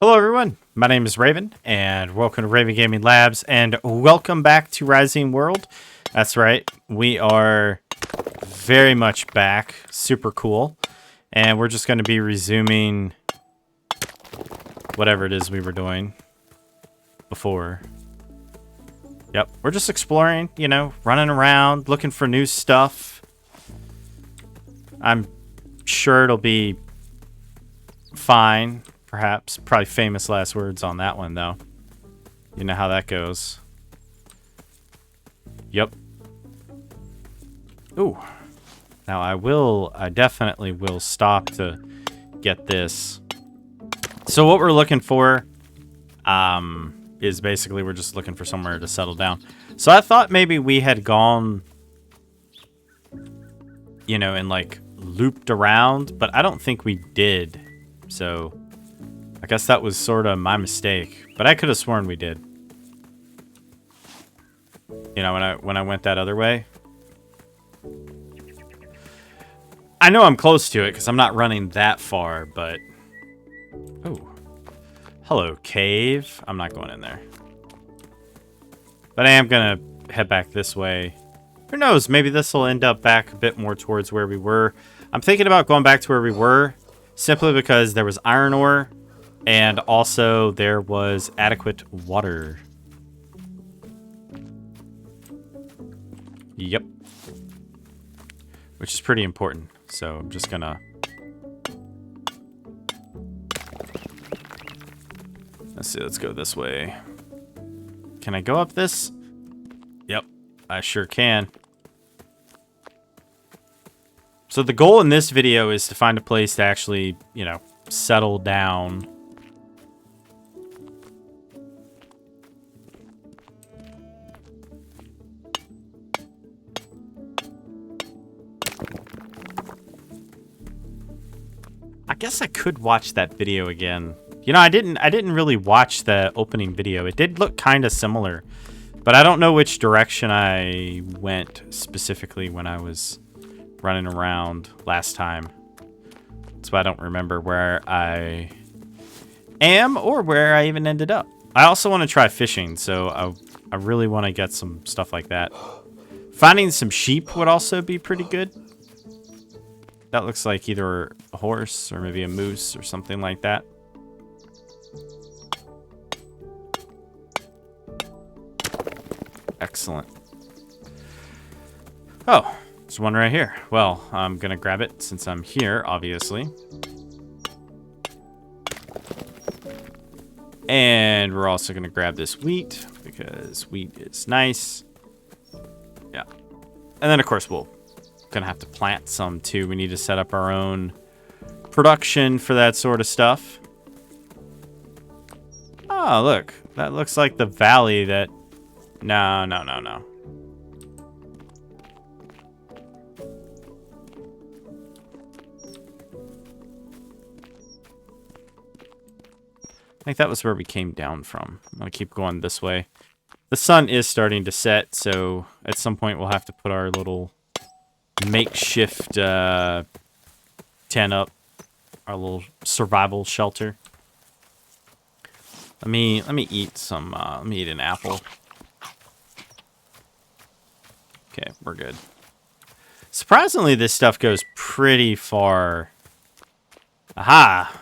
Hello, everyone. My name is Raven, and welcome to Raven Gaming Labs, and welcome back to Rising World. That's right, we are very much back. Super cool. And we're just going to be resuming whatever it is we were doing before. Yep, we're just exploring, running around, looking for new stuff. I'm sure it'll be fine. Perhaps. Probably famous last words on that one, though. You know how that goes. Yep. Ooh. Now, I definitely will stop to get this. So what we're looking for is basically we're just looking for somewhere to settle down. So I thought maybe we had gone, and like looped around, but I don't think we did. So I guess that was sort of my mistake, but I could have sworn we did. When I went that other way. I know I'm close to it because I'm not running that far, but... Oh. Hello, cave. I'm not going in there. But I am going to head back this way. Who knows? Maybe this will end up back a bit more towards where we were. I'm thinking about going back to where we were simply because there was iron ore. And also, there was adequate water. Yep. Which is pretty important. So, I'm just gonna... Let's see, let's go this way. Can I go up this? Yep, I sure can. So, the goal in this video is to find a place to actually, settle down. I guess I could watch that video again. I didn't really watch the opening video. It did look kind of similar, but I don't know which direction I went specifically when I was running around last time. That's why I don't remember where I am or where I even ended up. I also want to try fishing, so I really want to get some stuff like that. Finding some sheep would also be pretty good. That looks like either a horse or maybe a moose or something like that. Excellent. Oh, there's one right here. Well, I'm going to grab it since I'm here, obviously. And we're also going to grab this wheat because wheat is nice. Yeah. And then, of course, we'll gonna have to plant some too. We need to set up our own production for that sort of stuff. Oh, look. That looks like the valley that... No. I think that was where we came down from. I'm gonna keep going this way. The sun is starting to set, so at some point we'll have to put our little makeshift tent up, our little survival shelter. Let me eat some. Let me eat an apple. Okay, we're good. Surprisingly, this stuff goes pretty far. Aha!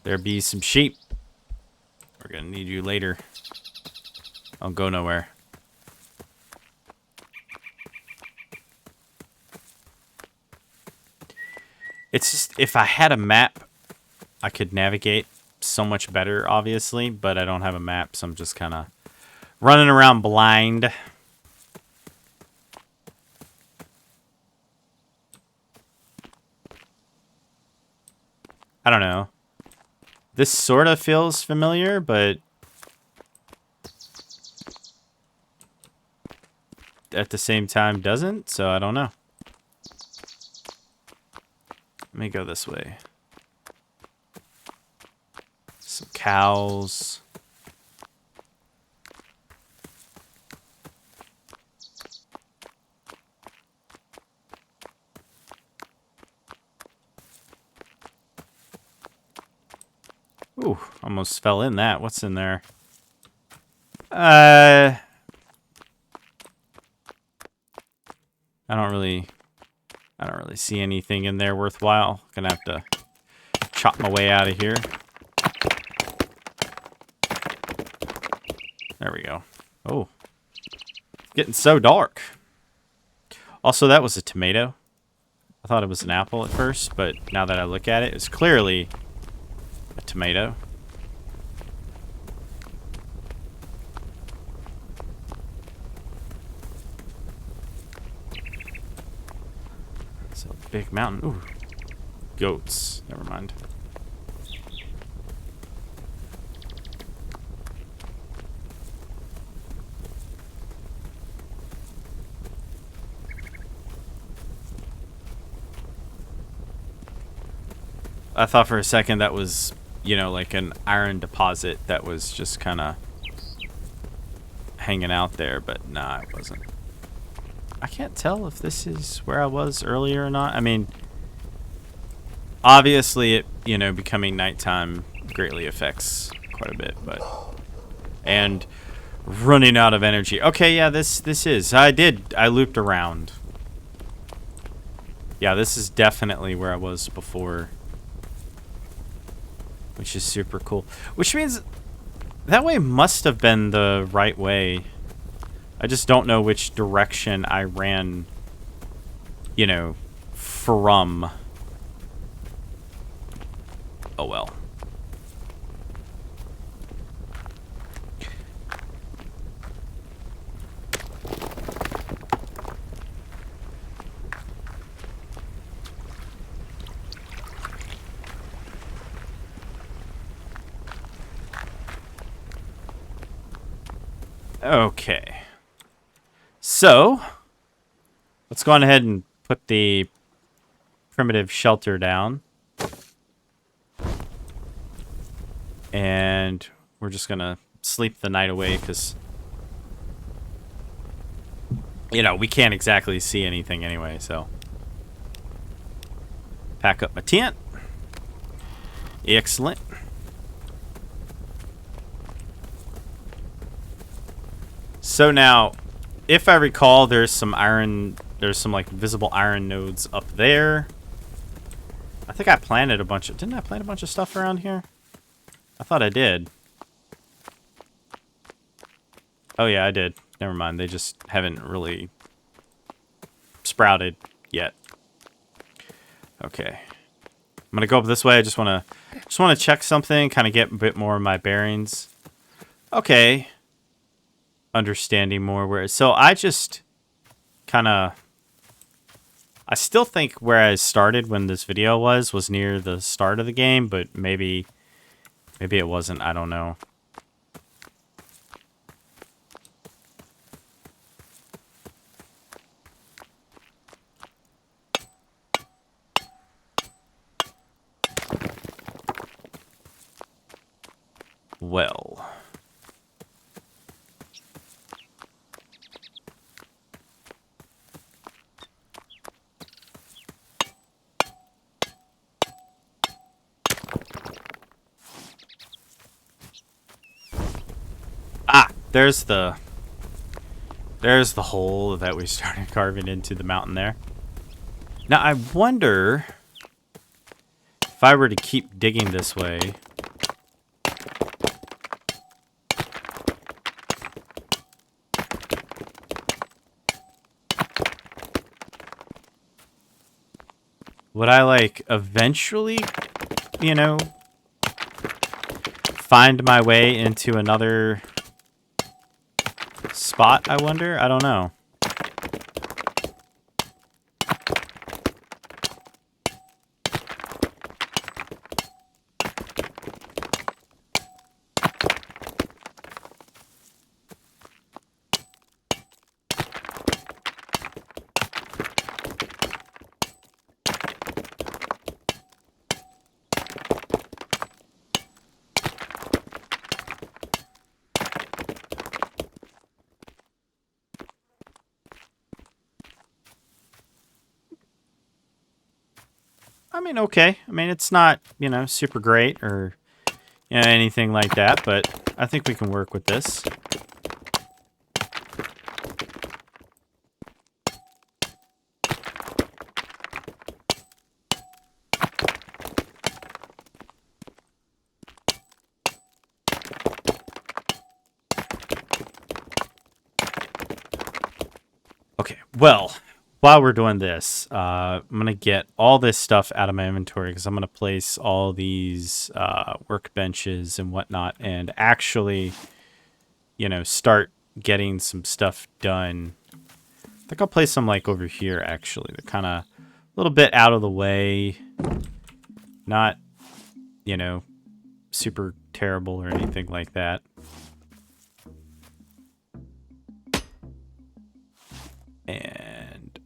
There be some sheep. We're gonna need you later. I'll go nowhere. It's just, if I had a map, I could navigate so much better, obviously, but I don't have a map, so I'm just kind of running around blind. I don't know. This sort of feels familiar, but at the same time doesn't, so I don't know. Let me go this way. Some cows. Ooh, Ooh, almost fell in that. What's in there? I don't really see anything in there worthwhile. Gonna have to chop my way out of here. There we go. Oh, getting so dark. Also, that was a tomato. I thought it was an apple at first, but now that I look at it, it's clearly a tomato. So big mountain. Ooh, goats. Never mind. I thought for a second that was, you know, like an iron deposit that was just kind of hanging out there, but nah, it wasn't. I can't tell if this is where I was earlier or not. I mean, obviously it, you know, becoming nighttime greatly affects quite a bit, but... And running out of energy. Okay, yeah, this is. I looped around. Yeah, this is definitely where I was before. Which is super cool. Which means that way must have been the right way. I just don't know which direction I ran, you know, from. Oh well. Okay. So, let's go on ahead and put the primitive shelter down. And we're just going to sleep the night away because, you know, we can't exactly see anything anyway, so. Pack up my tent. Excellent. So now, if I recall, there's some like visible iron nodes up there. I think I planted a bunch of, didn't I plant a bunch of stuff around here? I thought I did. Oh yeah, I did. Never mind, they just haven't really sprouted yet. Okay. I'm gonna go up this way. I just wanna check something, kind of get a bit more of my bearings. Okay. Understanding more where, so I just kind of, I still think where I started when this video was near the start of the game, but maybe it wasn't. I don't know. Well. There's the hole that we started carving into the mountain there. Now, I wonder if I were to keep digging this way. Would I, like, eventually, you know, find my way into another spot, I wonder? I don't know. I mean, okay. I mean, it's not, you know, super great or, anything like that, but I think we can work with this. Okay, well, while we're doing this, I'm going to get all this stuff out of my inventory because I'm going to place all these workbenches and whatnot and actually, you know, start getting some stuff done. I think I'll place some like over here, actually. They're kind of a little bit out of the way. Not, you know, super terrible or anything like that. And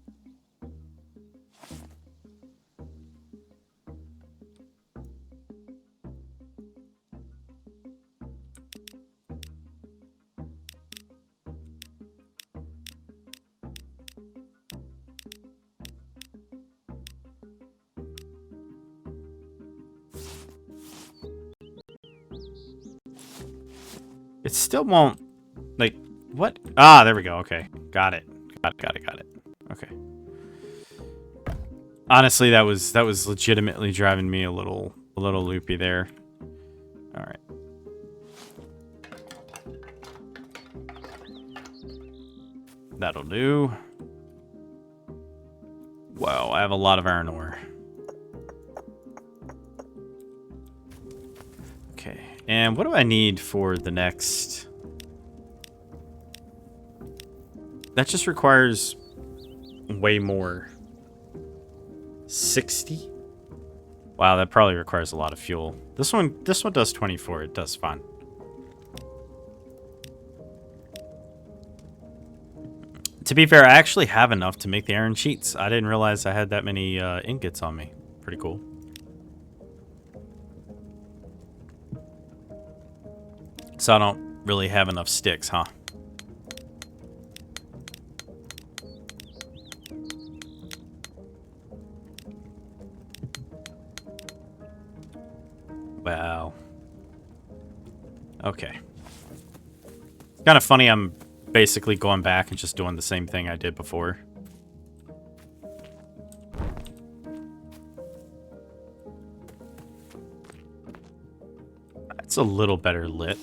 it still won't, like, what? Ah, there we go. Okay, got it. Got it. Okay. Honestly, that was legitimately driving me a little loopy there. All right. That'll do. Wow, I have a lot of iron ore. Okay, and what do I need for the next? That just requires way more. 60? Wow, that probably requires a lot of fuel. This one does 24. It does fine. To be fair, I actually have enough to make the iron sheets. I didn't realize I had that many ingots on me. Pretty cool. So I don't really have enough sticks, huh? Wow. Okay. It's kind of funny I'm basically going back and just doing the same thing I did before. It's a little better lit.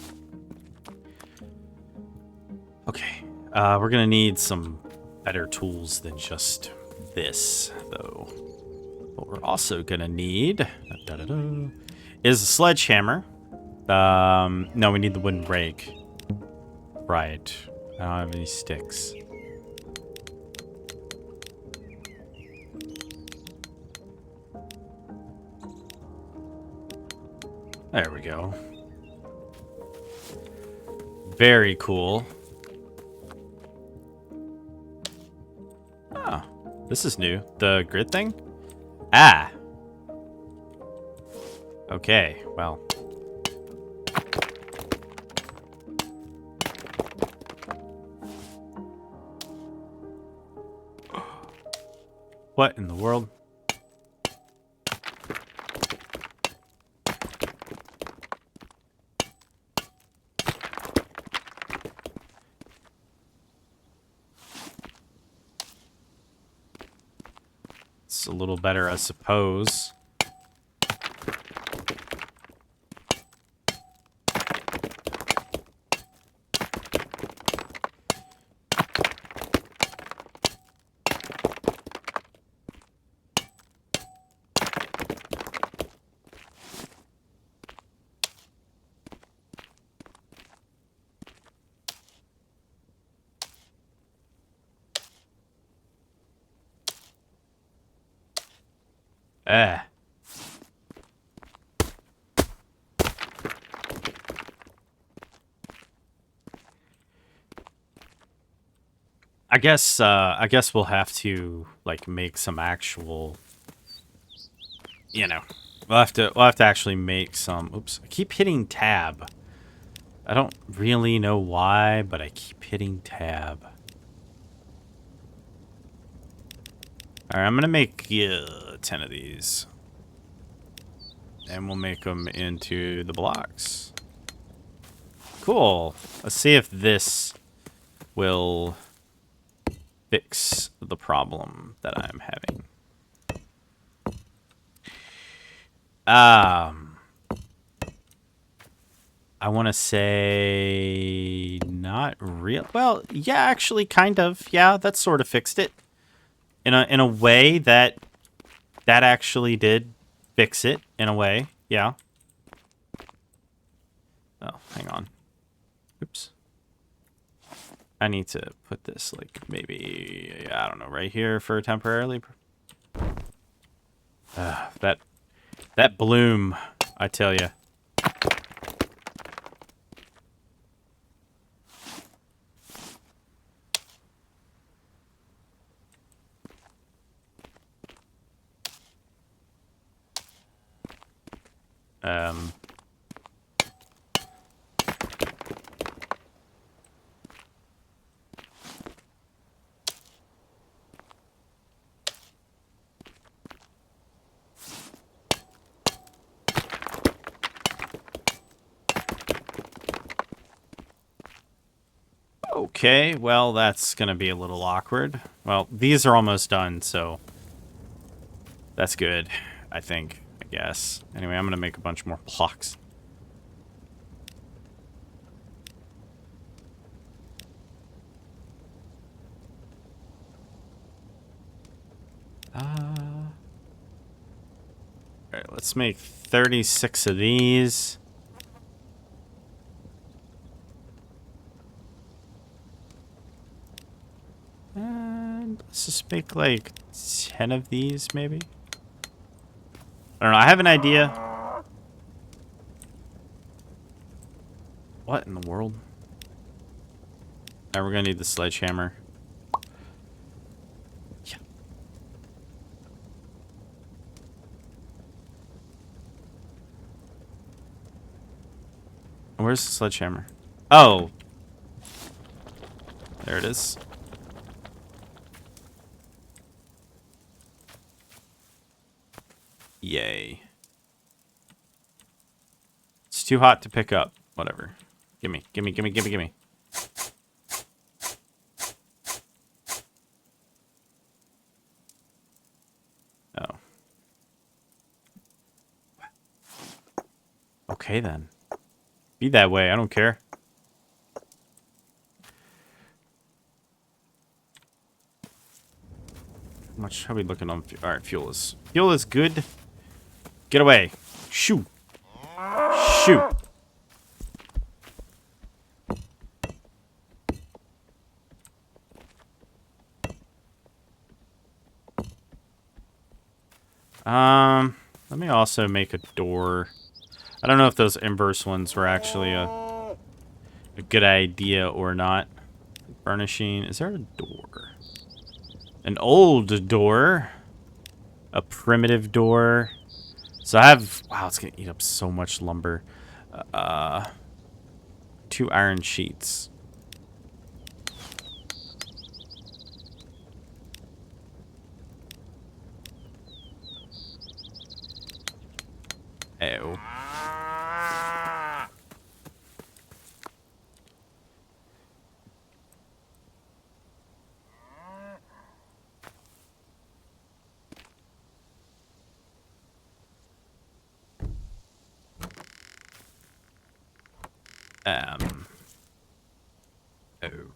Okay. We're going to need some better tools than just this, though. What we're also going to need is a sledgehammer. No, we need the wooden rake. Right. I don't have any sticks. There we go. Very cool. Oh, this is new. The grid thing? Ah. Okay, well. What in the world? It's a little better, I suppose. Ah. I guess we'll have to like make some actual, you know, we'll have to actually make some. Oops, I keep hitting tab. I don't really know why, but I keep hitting tab. All right, I'm gonna make 10 of these. And we'll make them into the blocks. Cool. Let's see if this will fix the problem that I'm having. I want to say not real. Well, yeah, actually, kind of. Yeah, that sort of fixed it. In a way that actually did fix it in a way. Yeah. Oh, hang on. Oops. I need to put this like maybe, I don't know, right here for temporarily. That bloom, I tell you. Okay, well, that's gonna be a little awkward. Well, these are almost done, so that's good, I think, I guess. Anyway, I'm gonna make a bunch more blocks. Alright, let's make 36 of these. And let's just make like 10 of these, maybe? I don't know, I have an idea. What in the world? Now we're gonna need the sledgehammer. Yeah. Where's the sledgehammer? Oh. There it is. Yay. It's too hot to pick up. Whatever. Gimme, gimme, gimme, gimme, gimme. Oh. Okay then. Be that way, I don't care. How are we looking on fuel? Alright, fuel is good. Get away. Shoot. Shoot. Let me also make a door. I don't know if those inverse ones were actually a good idea or not. Furnishing. Is there a door? An old door. A primitive door. So I have... Wow, it's going to eat up so much lumber. 2 iron sheets. Ew.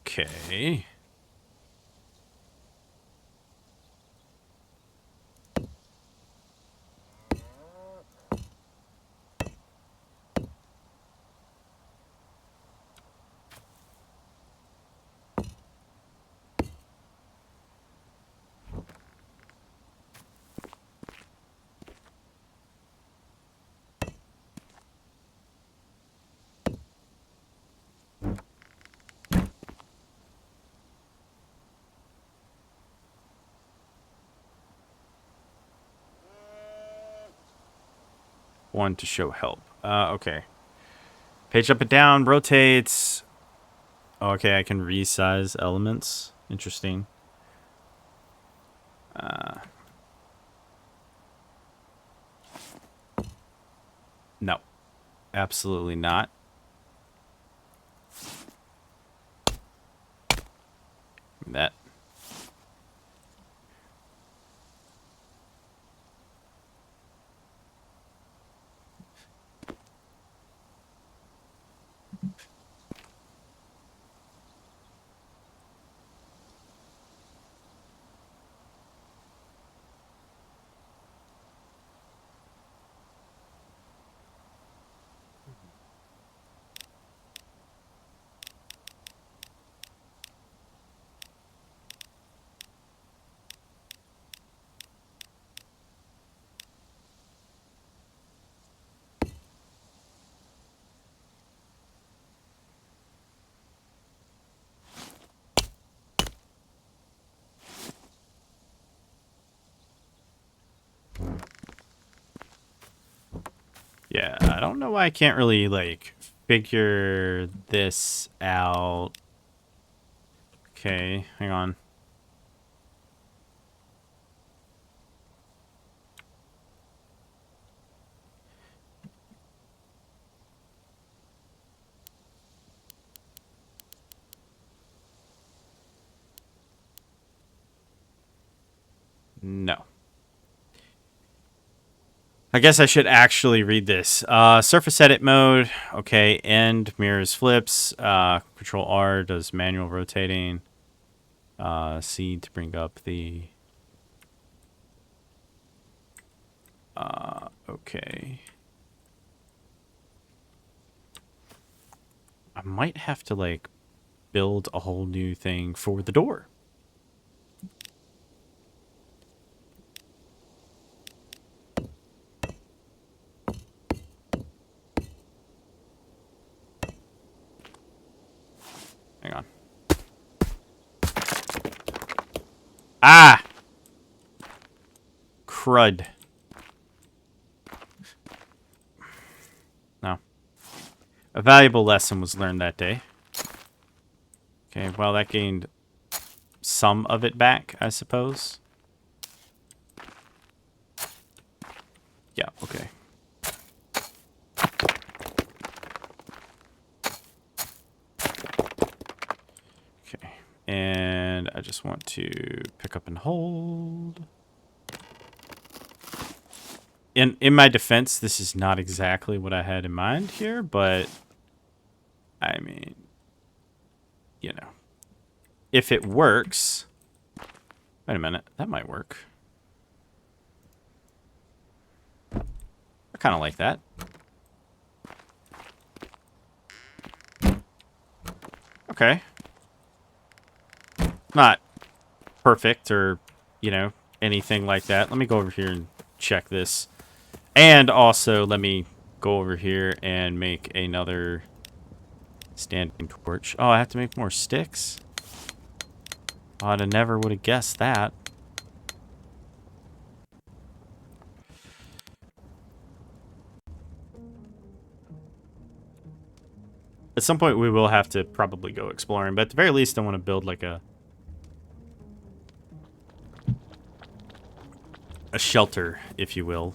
Okay. One to show help. Okay. Page up and down, rotates. Okay, I can resize elements. Interesting. No, absolutely not. That. Yeah, I don't know why I can't really, like, figure this out. Okay, hang on. No. I guess I should actually read this. Surface edit mode. Okay, end, mirrors, flips. Control R does manual rotating. C to bring up the... okay. I might have to, like, build a whole new thing for the door. Hang on. Ah! Crud. No. A valuable lesson was learned that day. Okay, well, that gained some of it back, I suppose. Yeah, okay. Okay, and I just want to pick up and hold. In my defense, this is not exactly what I had in mind here, but I mean, you know, if it works. Wait a minute, that might work. I kind of like that. Okay. Not perfect or, you know, anything like that. Let me go over here and check this. And also, let me go over here and make another standing torch. Oh, I have to make more sticks? Oh, I never would have guessed that. At some point, we will have to probably go exploring, but at the very least, I want to build like a shelter, if you will.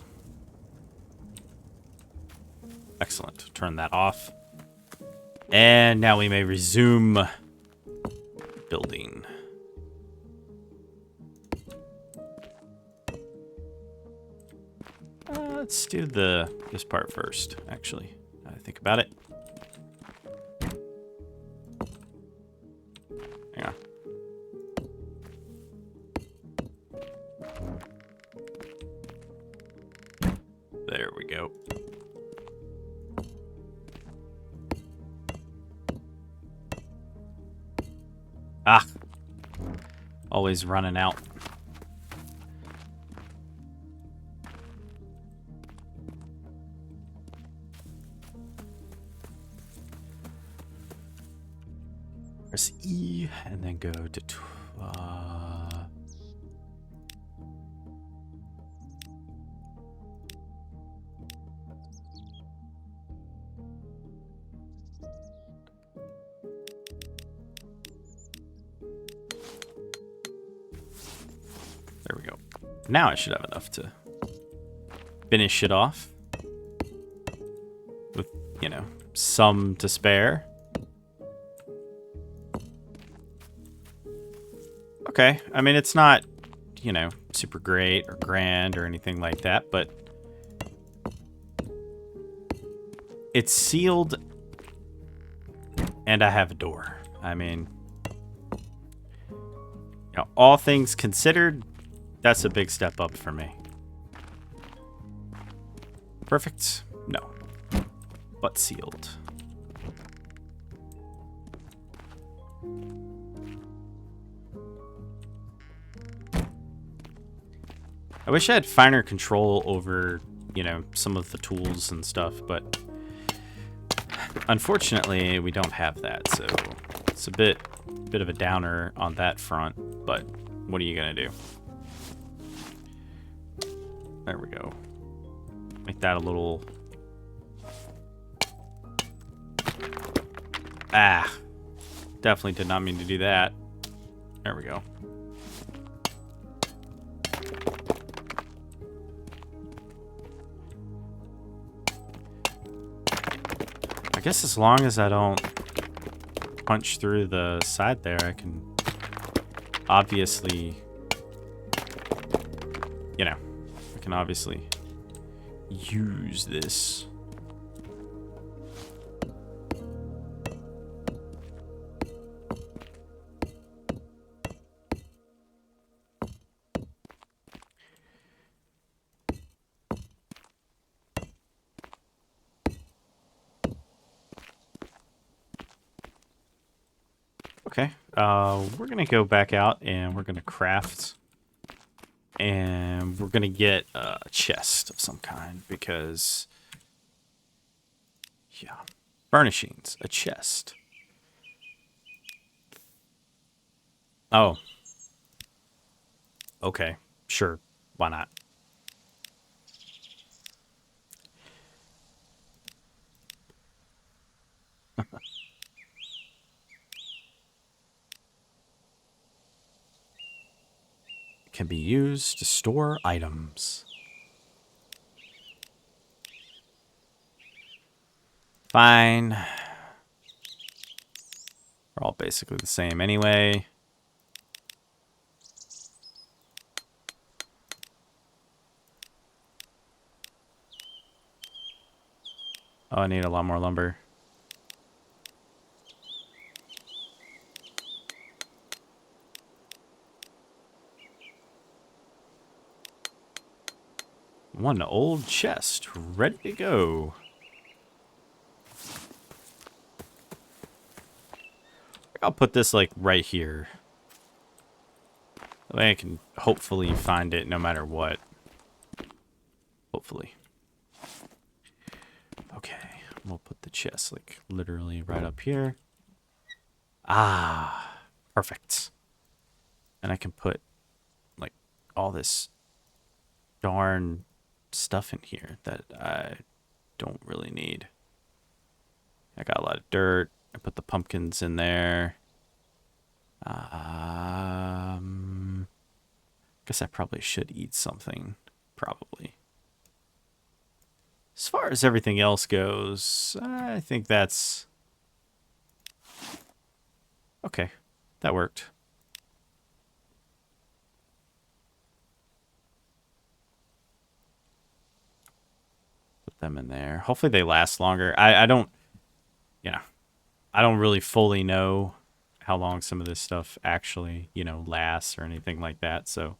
Excellent. Turn that off. And now we may resume building. Let's do this part first, actually. Now I think about it. Hang on. There we go. Ah. Always running out. Press E and then go to... There we go. Now I should have enough to finish it off. some to spare. Okay, I mean, it's not, you know, super great or grand or anything like that, but it's sealed and I have a door. I mean, you know, all things considered, that's a big step up for me. Perfect? No. But sealed. I wish I had finer control over, you know, some of the tools and stuff, but unfortunately we don't have that, so it's a bit of a downer on that front, but what are you gonna do? There we go. Make that a little... Ah! Definitely did not mean to do that. There we go. I guess as long as I don't punch through the side there, I can obviously, you know, I can obviously use this. Okay, we're gonna go back out and we're gonna craft, and we're gonna get a chest of some kind because, yeah, furnishings, a chest. Oh, okay, sure, why not? Can be used to store items. Fine. We're all basically the same anyway. Oh, I need a lot more lumber. One old chest ready to go. I'll put this like right here. That way I can hopefully find it no matter what. Hopefully. Okay, we'll put the chest like literally right up here. Ah, perfect. And I can put like all this darn stuff in here that I don't really need. I got a lot of dirt. I put the pumpkins in there. Guess I probably should eat something. Probably. As far as everything else goes, I think that's... Okay, that worked. Put them in there. Hopefully they last longer. I don't... You know, I don't really fully know how long some of this stuff actually, you know, lasts or anything like that. So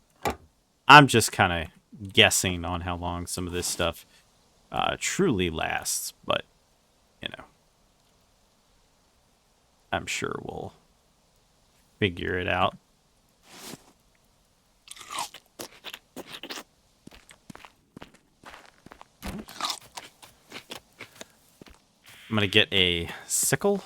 I'm just kind of guessing on how long some of this stuff truly lasts. But, you know, I'm sure we'll figure it out. I'm going to get a sickle.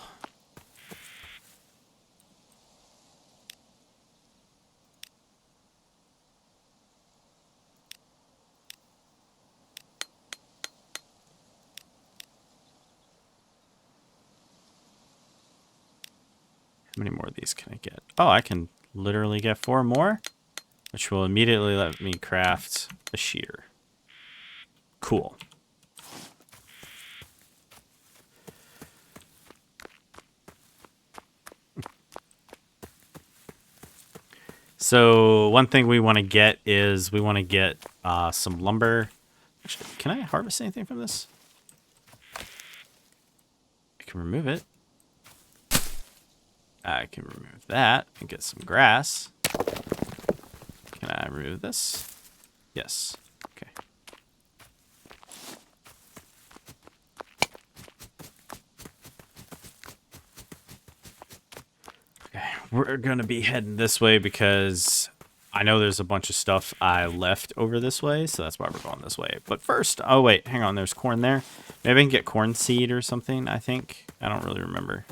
How many more of these can I get? Oh, I can literally get 4 more, which will immediately let me craft a shear. Cool. So one thing we want to get is we want to get some lumber. Actually, can I harvest anything from this? I can remove it. I can remove that and get some grass. Can I remove this? Yes. Okay. Okay, we're gonna be heading this way because I know there's a bunch of stuff I left over this way, so that's why we're going this way. But first, oh wait, hang on, there's corn there. Maybe I can get corn seed or something, I think. I don't really remember.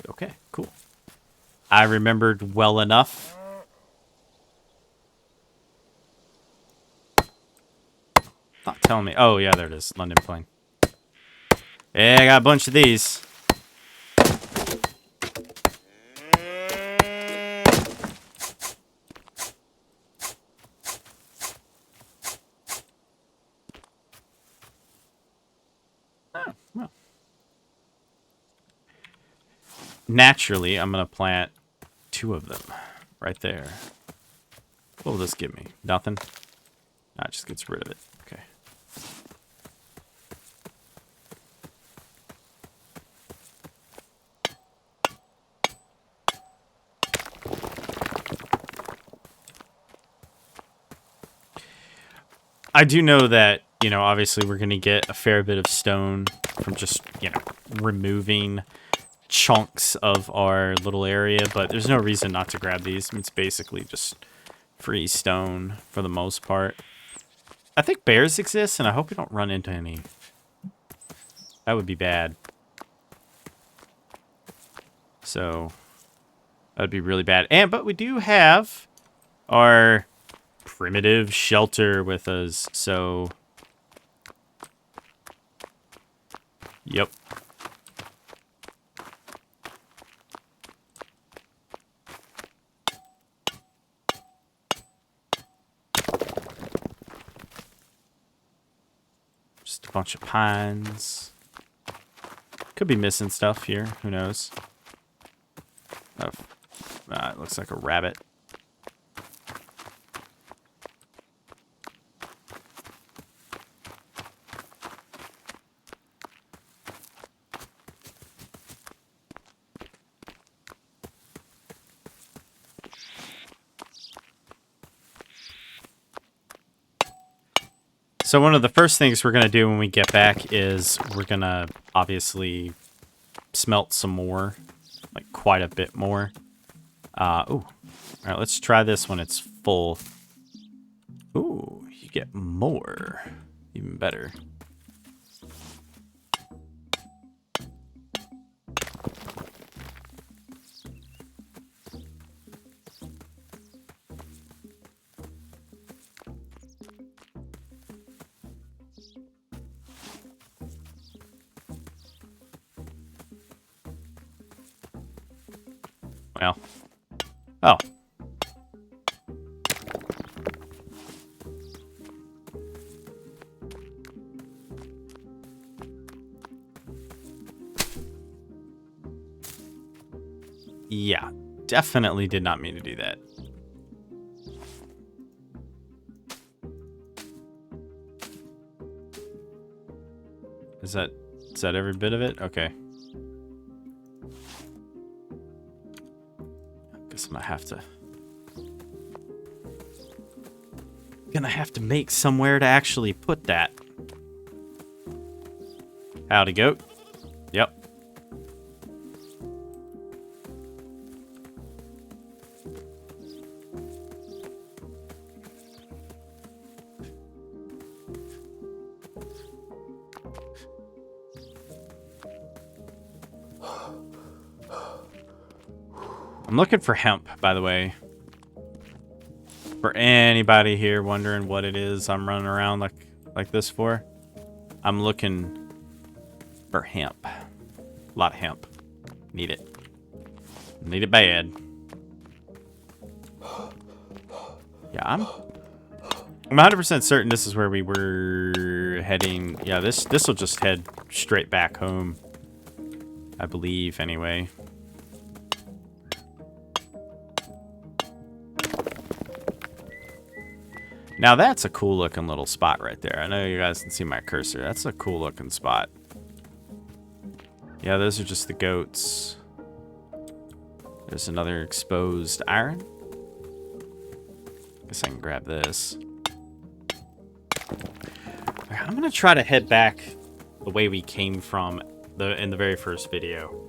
Okay, cool. I remembered well enough. Not telling me. Oh, yeah, there it is. London plane. Yeah, I got a bunch of these. Oh, well. Naturally, I'm going to plant 2 of them right there. What will this give me? Nothing? No, it just gets rid of it. Okay. I do know that, you know, obviously we're going to get a fair bit of stone from just, you know, removing chunks of our little area, but there's no reason not to grab these. It's basically just free stone for the most part. I think bears exist, and I hope we don't run into any. That would be bad. So, that would be really bad. But we do have our primitive shelter with us, so... Yep. Just a bunch of pines. Could be missing stuff here. Who knows? Oh, it looks like a rabbit. So one of the first things we're going to do when we get back is we're going to obviously smelt some more, like quite a bit more. Ooh. All right, let's try this when it's full. Ooh, you get more. Even better. Well. Oh. Yeah, definitely did not mean to do that. Is that every bit of it? Okay. Guess I'm gonna have to make somewhere to actually put that. Howdy, goat. Yep. I'm looking for hemp, by the way. For anybody here wondering what it is I'm running around like this for, I'm looking for hemp. A lot of hemp. Need it. Need it bad. Yeah, I'm 100% certain this is where we were heading. Yeah, this will just head straight back home. I believe, anyway. Now that's a cool looking little spot right there. I know you guys can see my cursor. That's a cool looking spot. Yeah, those are just the goats. There's another exposed iron. Guess I can grab this. I'm gonna try to head back the way we came from in the very first video.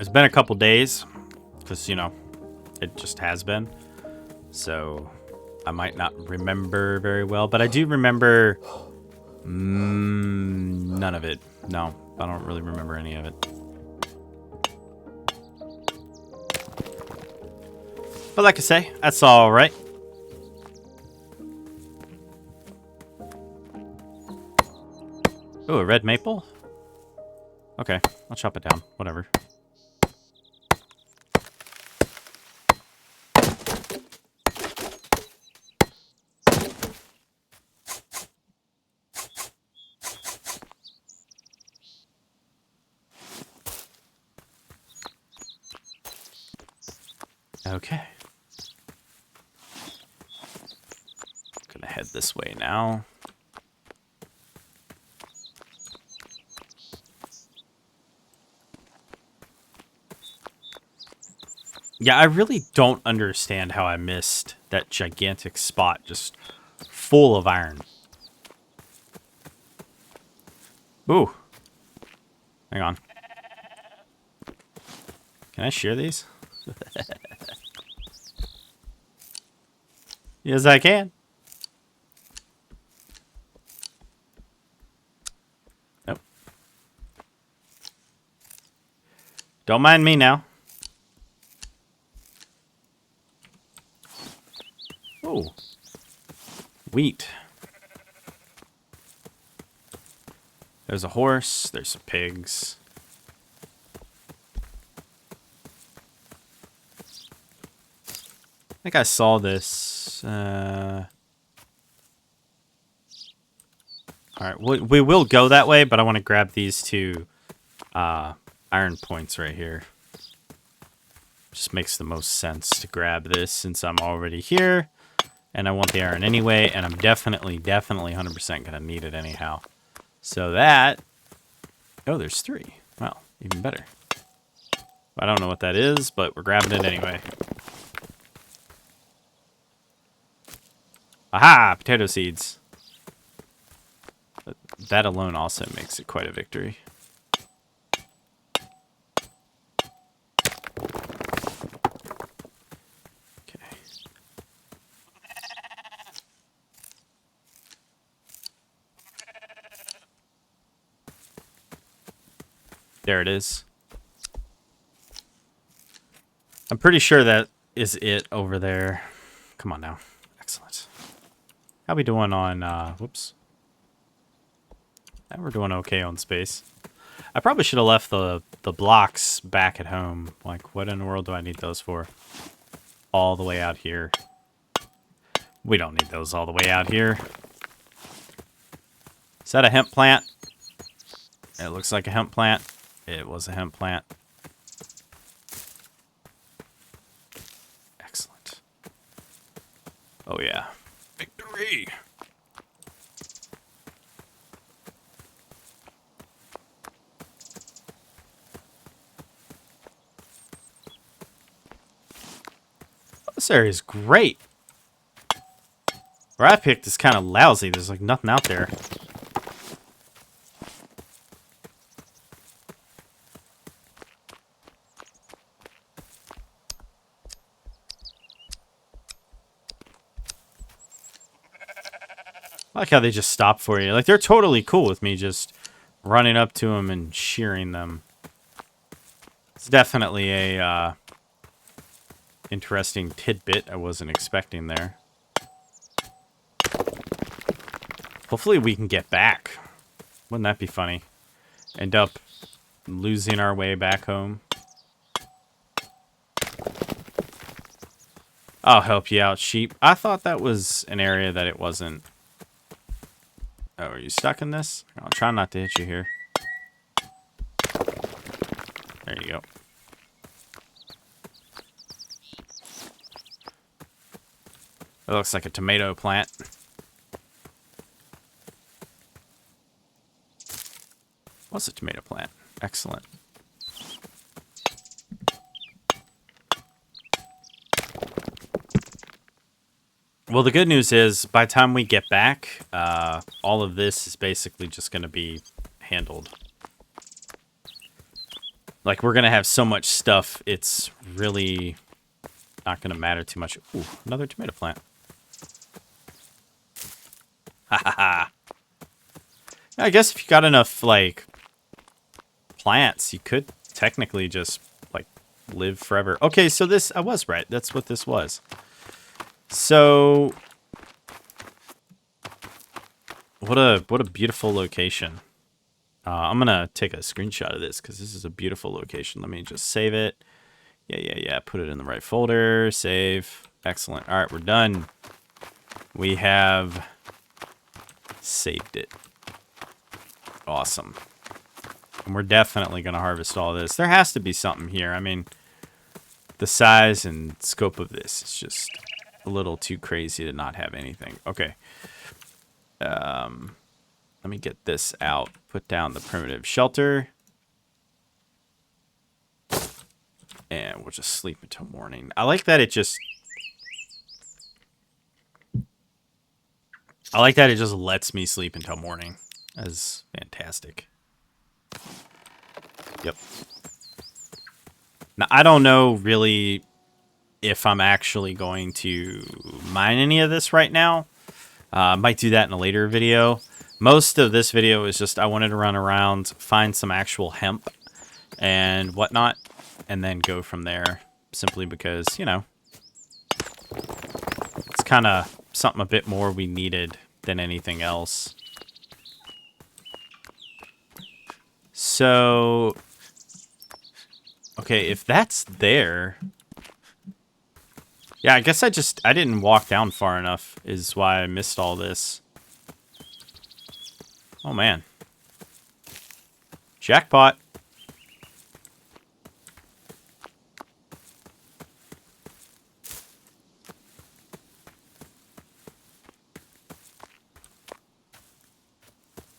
It's been a couple days, because, you know, it just has been. So I might not remember very well, but I do remember none of it. No, I don't really remember any of it. But like I say, that's all right. Ooh, a red maple? Okay, I'll chop it down. Whatever. Okay. Gonna head this way now. Yeah, I really don't understand how I missed that gigantic spot just full of iron. Ooh. Hang on. Can I shear these? Yes, I can. Nope. Don't mind me now. Oh. Wheat. There's a horse. There's some pigs. I think I saw this. Alright, we will go that way, but I want to grab these two iron points right here. Just makes the most sense to grab this since I'm already here. And I want the iron anyway, and I'm definitely 100% going to need it anyhow. So that... Oh, there's 3. Well, even better. I don't know what that is, but we're grabbing it anyway. Aha! Potato seeds. But that alone also makes it quite a victory. Okay. There it is. I'm pretty sure that is it over there. Come on now. Excellent. How we doing on, whoops. We're doing okay on space. I probably should have left the blocks back at home. Like, what in the world do I need those for? All the way out here. We don't need those all the way out here. Is that a hemp plant? It looks like a hemp plant. It was a hemp plant. Excellent. Oh, yeah. Victory! This area is great. Where I picked is kind of lousy. There's like nothing out there. I like how they just stop for you. Like, they're totally cool with me just running up to them and shearing them. It's definitely a interesting tidbit I wasn't expecting there. Hopefully we can get back. Wouldn't that be funny? End up losing our way back home. I'll help you out, sheep. I thought that was an area that it wasn't. Oh, are you stuck in this? I'll try not to hit you here. There you go. It looks like a tomato plant. What's a tomato plant? Excellent. Well, the good news is, by the time we get back, all of this is basically just going to be handled. Like, we're going to have so much stuff, it's really not going to matter too much. Ooh, another tomato plant. Ha ha ha. I guess if you got enough, like, plants, you could technically just, like, live forever. Okay, so this, I was right. That's what this was. So, what a beautiful location. I'm gonna take a screenshot of this because this is a beautiful location. Let me just save it. Yeah. Put it in the right folder. Save. Excellent. All right, we're done. We have saved it. Awesome. And we're definitely gonna harvest all this. There has to be something here. I mean, the size and scope of this is just a little too crazy to not have anything. Okay. Let me get this out. Put down the primitive shelter. And we'll just sleep until morning. I like that it just... I like that it just lets me sleep until morning. That's fantastic. Yep. Now, I don't know really if I'm actually going to mine any of this right now. I might do that in a later video. Most of this video is just I wanted to run around, find some actual hemp and whatnot, and then go from there. Simply because, you know, it's kind of something a bit more we needed than anything else. So, okay, if that's there... Yeah, I guess I didn't walk down far enough is why I missed all this. Oh, man. Jackpot.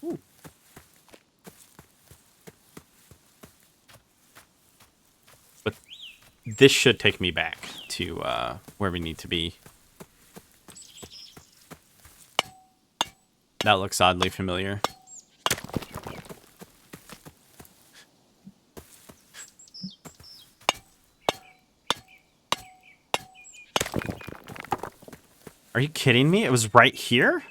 Ooh. But this should take me back to where we need to be. That looks oddly familiar. Are you kidding me? It was right here?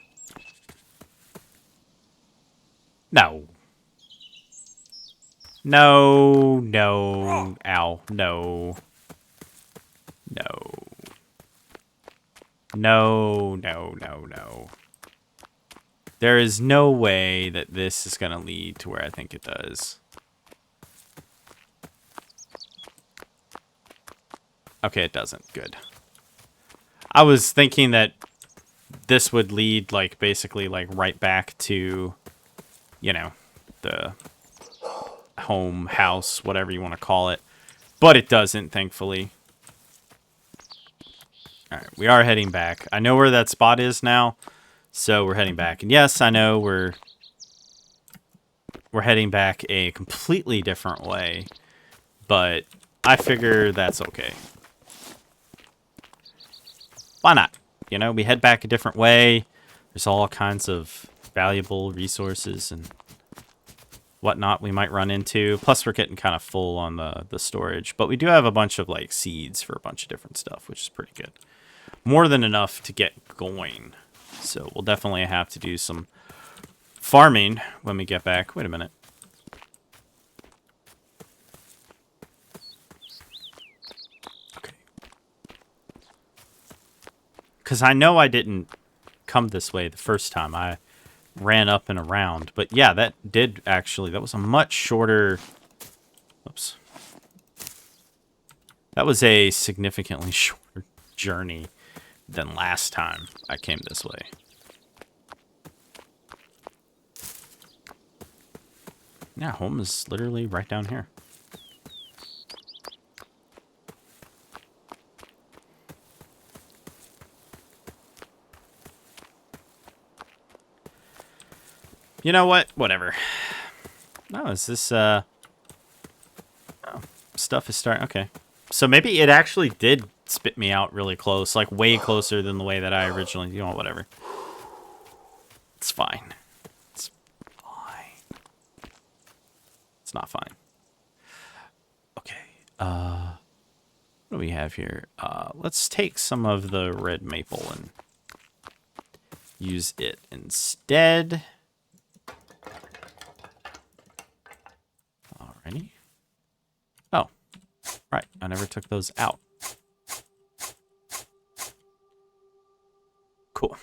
No. No, no. Ow, no. No. No, no, no, no. There is no way that this is going to lead to where I think it does. Okay, it doesn't. Good. I was thinking that this would lead, like, basically, like, right back to, you know, the home, house, whatever you want to call it. But it doesn't, thankfully. Alright, we are heading back. I know where that spot is now, so we're heading back. And yes, I know we're heading back a completely different way, but I figure that's okay. Why not? You know, we head back a different way. There's all kinds of valuable resources and whatnot we might run into. Plus, we're getting kind of full on the storage. But we do have a bunch of, like, seeds for a bunch of different stuff, which is pretty good. More than enough to get going. So we'll definitely have to do some farming when we get back. Wait a minute. Okay. Because I know I didn't come this way the first time. I ran up and around. But yeah, that did actually... That was a much shorter... Oops. That was a significantly shorter journey than last time I came this way. Yeah, home is literally right down here. You know what? Whatever. Oh, is this, oh, stuff is starting, okay. So maybe it actually did spit me out really close, like way closer than the way that I originally, you know, whatever. It's fine. It's fine. It's not fine. Okay, what do we have here? Let's take some of the red maple and use it instead. Alrighty. Oh, right. I never took those out. Cool.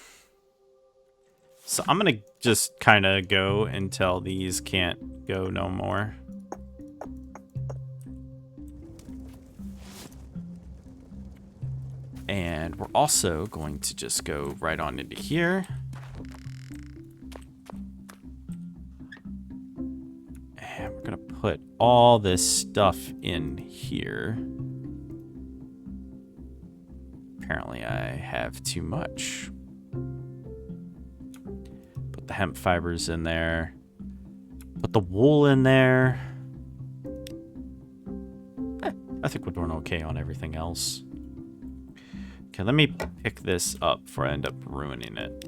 So I'm going to just kind of go until these can't go no more. And we're also going to just go right on into here. And we're going to put all this stuff in here. Apparently I have too much. Put the hemp fibers in there. Put the wool in there. I think we're doing okay on everything else. Okay, let me pick this up before I end up ruining it.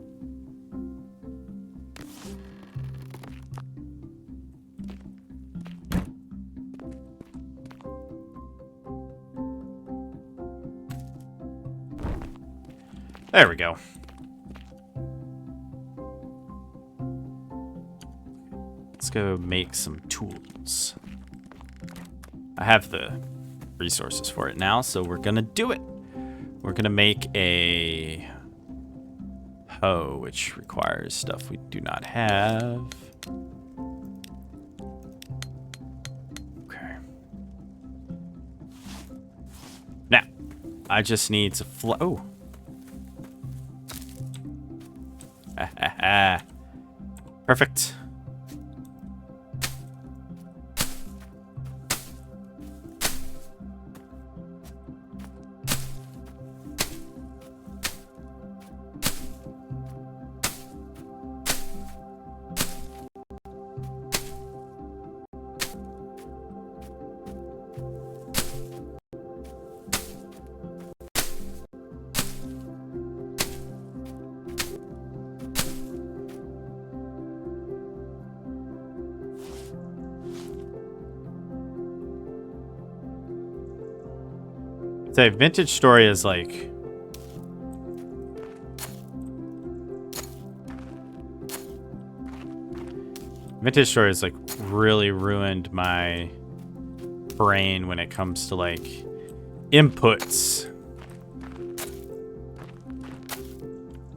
There we go. Let's go make some tools. I have the resources for it now, so we're gonna do it. We're gonna make a hoe, which requires stuff we do not have. Okay. Now, I just need to flow. Oh. Perfect. Say vintage story is like vintage story is like really ruined my brain when it comes to like inputs.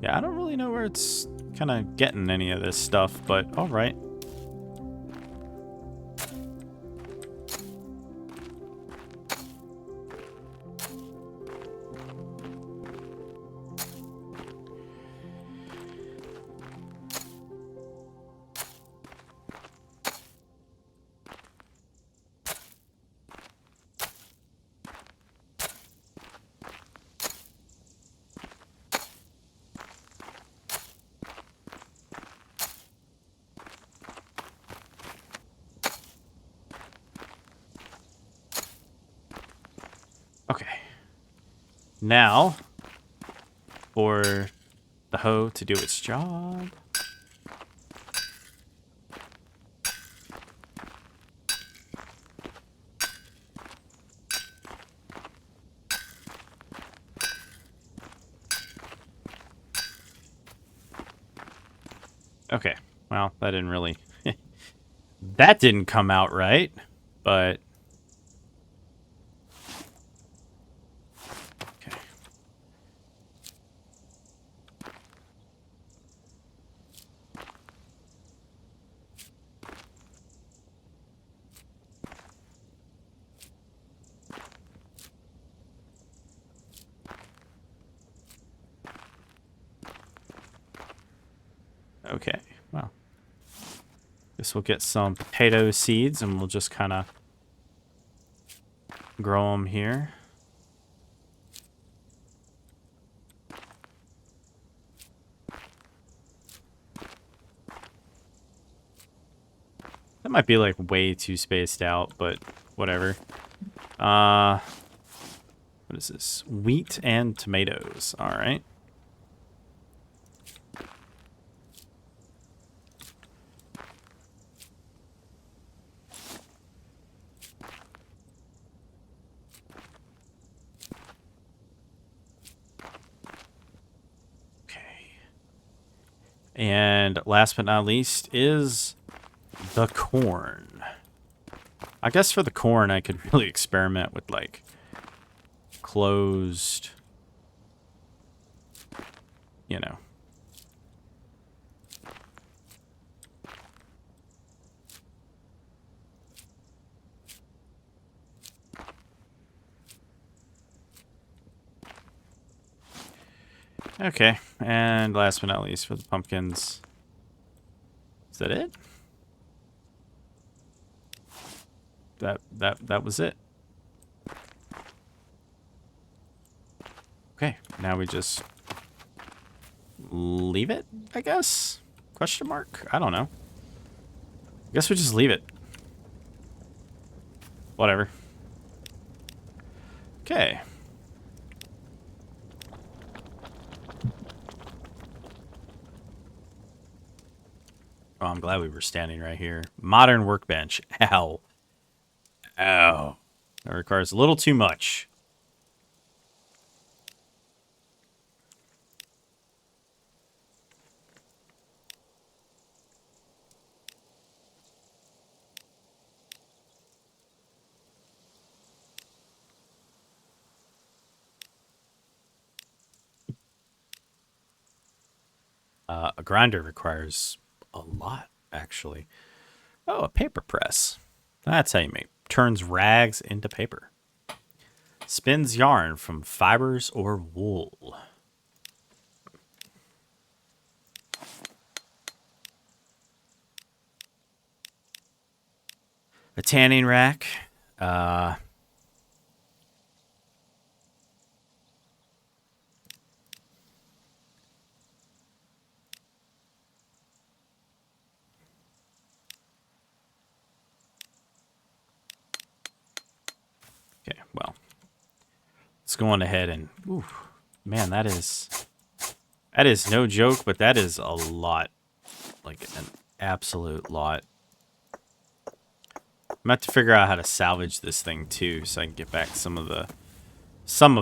Yeah, I don't really know where it's kind of getting any of this stuff, but all right. Okay. Now, for the hoe to do its job. Okay. Well, that didn't really... that didn't come out right, but... Okay, well, guess we'll get some potato seeds and we'll just kind of grow them here. That might be like way too spaced out, but whatever. What is this? Wheat and tomatoes. All right. And last but not least is the corn. I guess for the corn, I could really experiment with like closed, you know. Okay, and last but not least for the pumpkins. Is that it? That was it. Okay, now we just leave it, I guess? Question mark? I don't know. I guess we just leave it. Whatever. Okay. Oh, I'm glad we were standing right here. Modern workbench. Ow. Ow. That requires a little too much. A grinder requires a lot, actually. Oh, a paper press. That's how you make. Turns rags into paper. Spins yarn from fibers or wool. A tanning rack. Okay, well, let's go on ahead and, ooh, man, that is no joke, but that is a lot, like an absolute lot. I'm gonna have to figure out how to salvage this thing too, so I can get back some of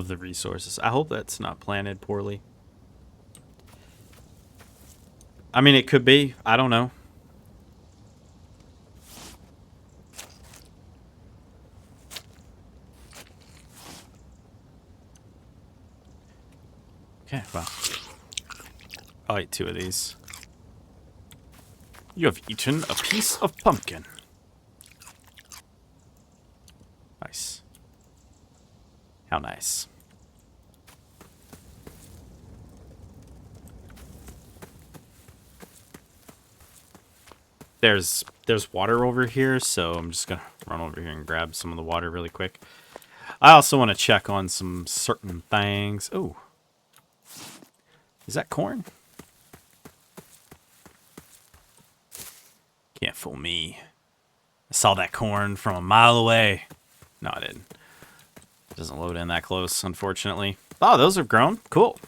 the resources. I hope that's not planted poorly. I mean, it could be. I don't know. Okay, well, I'll eat 2 of these. You have eaten a piece of pumpkin. Nice. How nice. There's water over here, so I'm just gonna run over here and grab some of the water really quick. I also want to check on some certain things. Oh, is that corn? Can't fool me. I saw that corn from a mile away. No, I didn't. It doesn't load in that close, unfortunately. Oh, those have grown. Cool.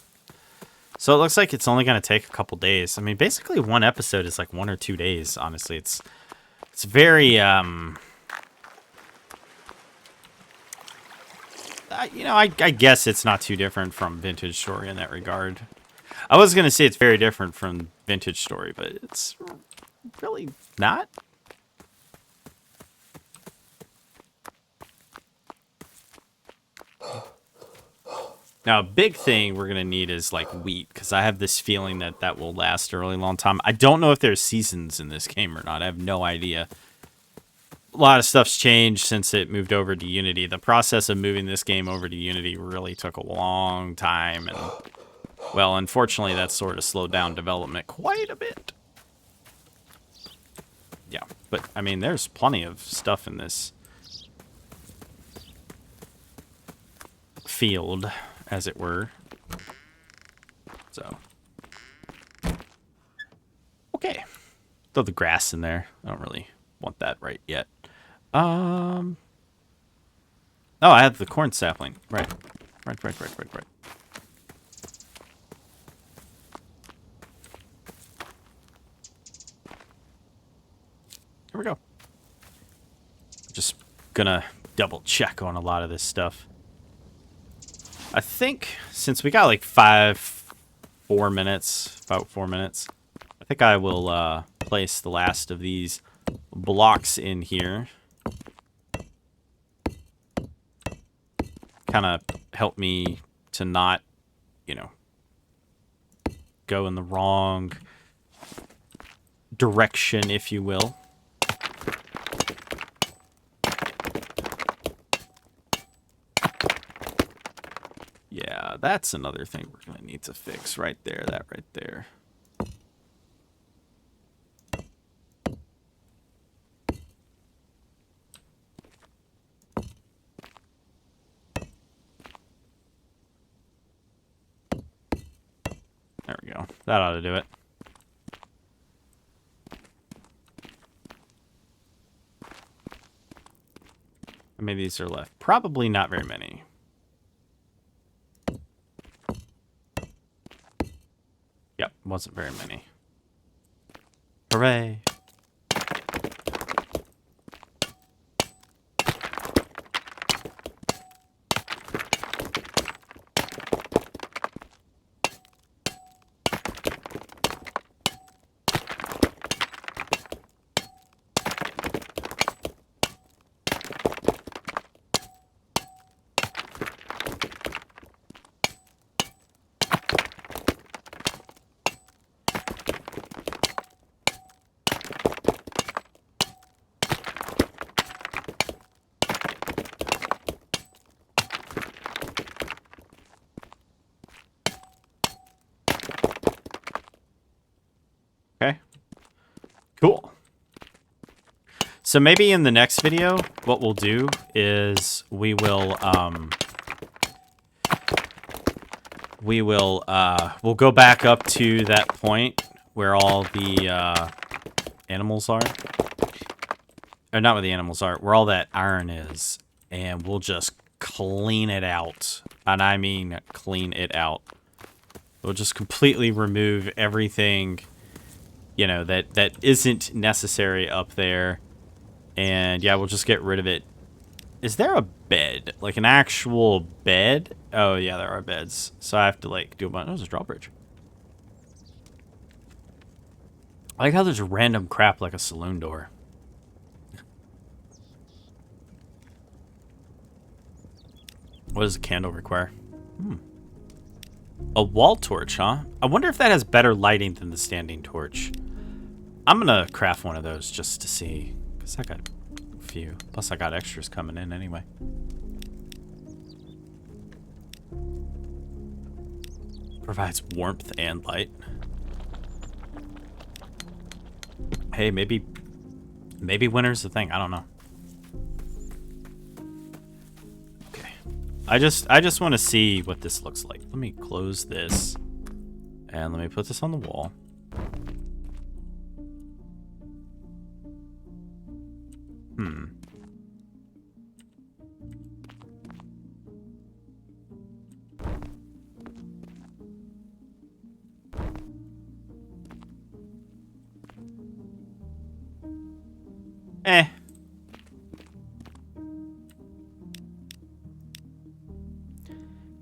So it looks like it's only going to take a couple days. I mean, basically one episode is like 1 or 2 days, honestly. It's very, you know, I guess it's not too different from Vintage Story in that regard. I was going to say it's very different from Vintage Story, but it's really not. Now, a big thing we're going to need is, like, wheat, because I have this feeling that that will last a really long time. I don't know if there's seasons in this game or not. I have no idea. A lot of stuff's changed since it moved over to Unity. The process of moving this game over to Unity really took a long time, and, well, unfortunately, that sort of slowed down development quite a bit. Yeah, but, I mean, there's plenty of stuff in this field, as it were. So, okay. Throw the grass in there. I don't really want that right yet. Oh, I have the corn sapling. Right. Right. Here we go. Just gonna double check on a lot of this stuff. I think since we got like 4 minutes, about 4 minutes, I think I will place the last of these blocks in here. Kind of help me to not, you know, go in the wrong direction, if you will. Yeah, that's another thing we're going to need to fix right there, that right there. There we go. That ought to do it. How many of these are left? Probably not very many. Yep, wasn't very many. Hooray. Okay. Cool. So maybe in the next video, what we'll do is we'll go back up to that point where all the animals are. Or not where the animals are, where all that iron is. And we'll just clean it out. And I mean clean it out. We'll just completely remove everything, you know, that isn't necessary up there. And yeah, we'll just get rid of it. Is there a bed? Like an actual bed? Oh yeah, there are beds. So I have to like do a bunch. Oh, there's a drawbridge. I like how there's random crap like a saloon door. What does a candle require? A wall torch, huh? I wonder if that has better lighting than the standing torch. I'm gonna craft one of those just to see. Because I got a few. Plus I got extras coming in anyway. Provides warmth and light. Hey, maybe winter's the thing. I don't know. Okay. I just want to see what this looks like. Let me close this. And let me put this on the wall.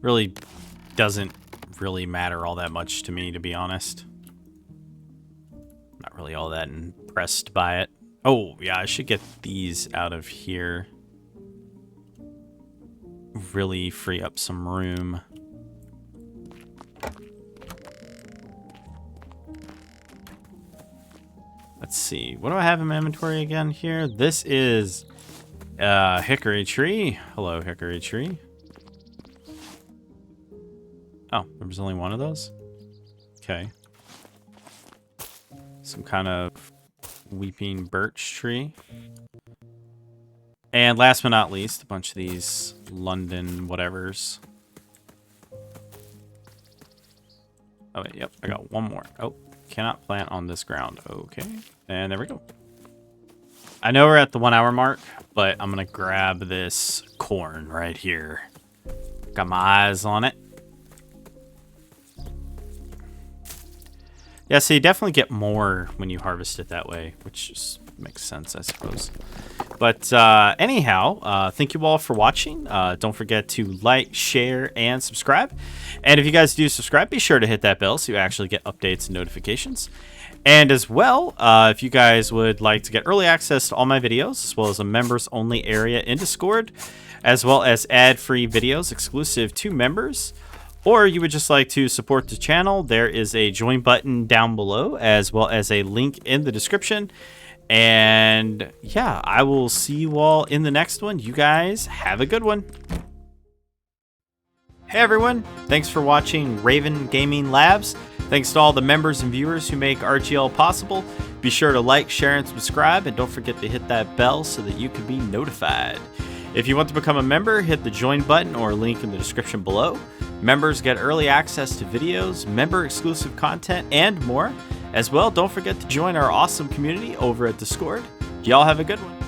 Really doesn't really matter all that much to me, to be honest. Not really all that impressed by it. Oh, yeah, I should get these out of here. Really free up some room. Let's see. What do I have in my inventory again here? This is hickory tree. Hello, hickory tree. Oh, there was only one of those? Okay. Some kind of weeping birch tree. And last but not least, a bunch of these London whatevers. Oh, wait, yep, I got 1 more. Oh, cannot plant on this ground. Okay, and there we go. I know we're at the 1 hour mark, but I'm gonna grab this corn right here. Got my eyes on it. Yeah, so you definitely get more when you harvest it that way, which just makes sense, I suppose. But anyhow, thank you all for watching. Don't forget to like, share, and subscribe. And if you guys do subscribe, be sure to hit that bell so you actually get updates and notifications. And as well, if you guys would like to get early access to all my videos, as well as a members-only area in Discord, as well as ad-free videos exclusive to members, or you would just like to support the channel, there is a join button down below, as well as a link in the description. And yeah, I will see you all in the next one. You guys have a good one. Hey everyone, thanks for watching Raven Gaming Labs. Thanks to all the members and viewers who make RGL possible. Be sure to like, share, and subscribe, and don't forget to hit that bell so that you can be notified. If you want to become a member, hit the join button or link in the description below. Members get early access to videos, member exclusive content, and more. As well, don't forget to join our awesome community over at Discord. Y'all have a good one.